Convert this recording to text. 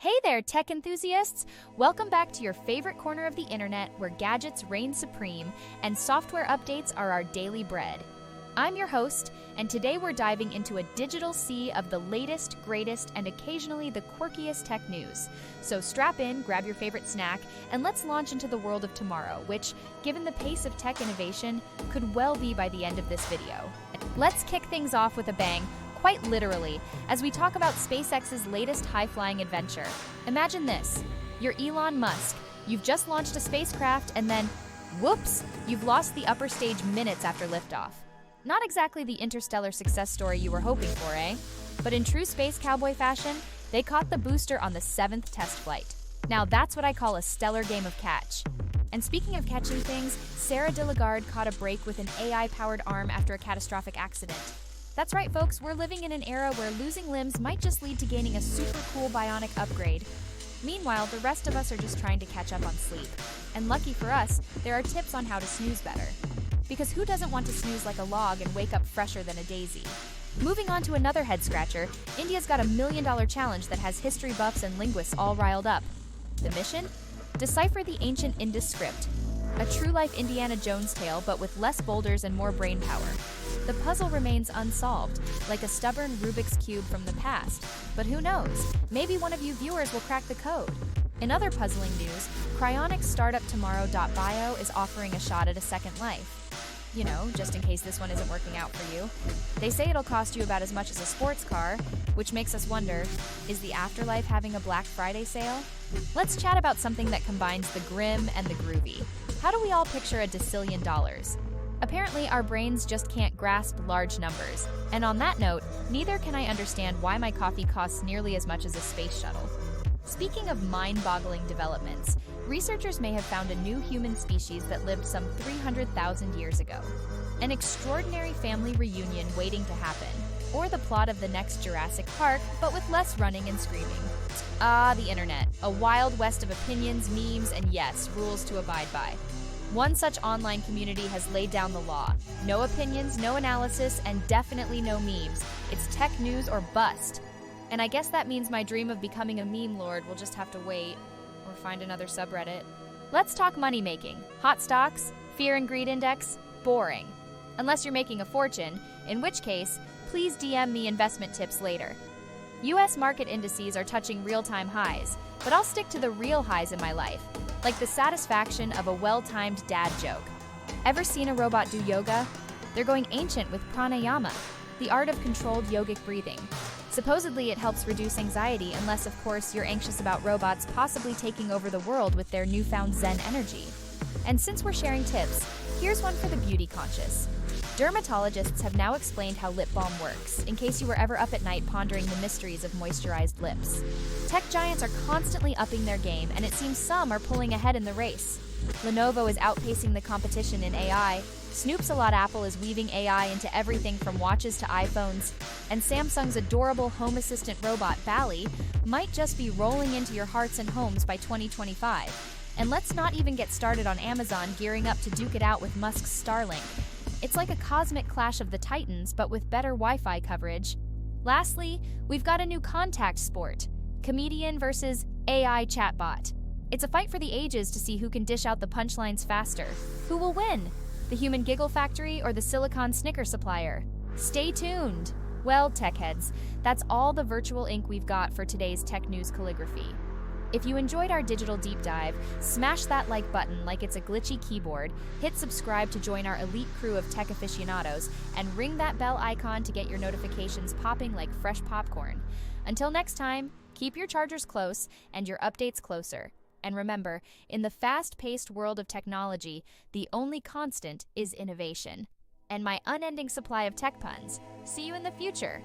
Hey there, tech enthusiasts! Welcome back to your favorite corner of the internet where gadgets reign supreme and software updates are our daily bread. I'm your host, and today we're diving into a digital sea of the latest, greatest, and occasionally the quirkiest tech news. So strap in, grab your favorite snack, and let's launch into the world of tomorrow, which, given the pace of tech innovation, could well be by the end of this video. Let's kick things off with a bang, quite literally, as we talk about SpaceX's latest high-flying adventure. Imagine this. You're Elon Musk. You've just launched a spacecraft, and then, whoops, you've lost the upper stage minutes after liftoff. Not exactly the interstellar success story you were hoping for, eh? But in true space cowboy fashion, they caught the booster on the 7th test flight. Now that's what I call a stellar game of catch. And speaking of catching things, Sarah DeLagarde caught a break with an AI-powered arm after a catastrophic accident. That's right, folks, we're living in an era where losing limbs might just lead to gaining a super cool bionic upgrade. Meanwhile, the rest of us are just trying to catch up on sleep. And lucky for us, there are tips on how to snooze better. Because who doesn't want to snooze like a log and wake up fresher than a daisy? Moving on to another head-scratcher, India's got a $1 million challenge that has history buffs and linguists all riled up. The mission? Decipher the ancient Indus script. A true-life Indiana Jones tale, but with less boulders and more brain power. The puzzle remains unsolved, like a stubborn Rubik's Cube from the past. But who knows? Maybe one of you viewers will crack the code. In other puzzling news, cryonics startup Tomorrow.bio is offering a shot at a second life. You know, just in case this one isn't working out for you. They say it'll cost you about as much as a sports car, which makes us wonder, is the afterlife having a Black Friday sale? Let's chat about something that combines the grim and the groovy. How do we all picture a decillion dollars? Apparently, our brains just can't grasp large numbers. And on that note, neither can I understand why my coffee costs nearly as much as a space shuttle. Speaking of mind-boggling developments, researchers may have found a new human species that lived some 300,000 years ago. An extraordinary family reunion waiting to happen. Or the plot of the next Jurassic Park, but with less running and screaming. Ah, the internet. A wild west of opinions, memes, and yes, rules to abide by. One such online community has laid down the law. No opinions, no analysis, and definitely no memes. It's tech news or bust. And I guess that means my dream of becoming a meme lord will just have to wait, or find another subreddit. Let's talk money making. Hot stocks, fear and greed index, boring. Unless you're making a fortune, in which case, please DM me investment tips later. US market indices are touching real-time highs, but I'll stick to the real highs in my life, like the satisfaction of a well-timed dad joke. Ever seen a robot do yoga? They're going ancient with pranayama, the art of controlled yogic breathing. Supposedly it helps reduce anxiety unless, of course, you're anxious about robots possibly taking over the world with their newfound Zen energy. And since we're sharing tips, here's one for the beauty conscious. Dermatologists have now explained how lip balm works, in case you were ever up at night pondering the mysteries of moisturized lips. Tech giants are constantly upping their game, and it seems some are pulling ahead in the race. Lenovo is outpacing the competition in AI, Snoop's a lot Apple is weaving AI into everything from watches to iPhones, and Samsung's adorable home assistant robot Bally might just be rolling into your hearts and homes by 2025. And let's not even get started on Amazon gearing up to duke it out with Musk's Starlink. It's like a cosmic clash of the titans, but with better Wi-Fi coverage. Lastly, we've got a new contact sport, comedian versus AI chatbot. It's a fight for the ages to see who can dish out the punchlines faster. Who will win? The human giggle factory or the silicon Snicker supplier? Stay tuned! Well, tech heads, that's all the virtual ink we've got for today's tech news calligraphy. If you enjoyed our digital deep dive, smash that like button like it's a glitchy keyboard, hit subscribe to join our elite crew of tech aficionados, and ring that bell icon to get your notifications popping like fresh popcorn. Until next time, keep your chargers close and your updates closer. And remember, in the fast-paced world of technology, the only constant is innovation. And my unending supply of tech puns. See you in the future!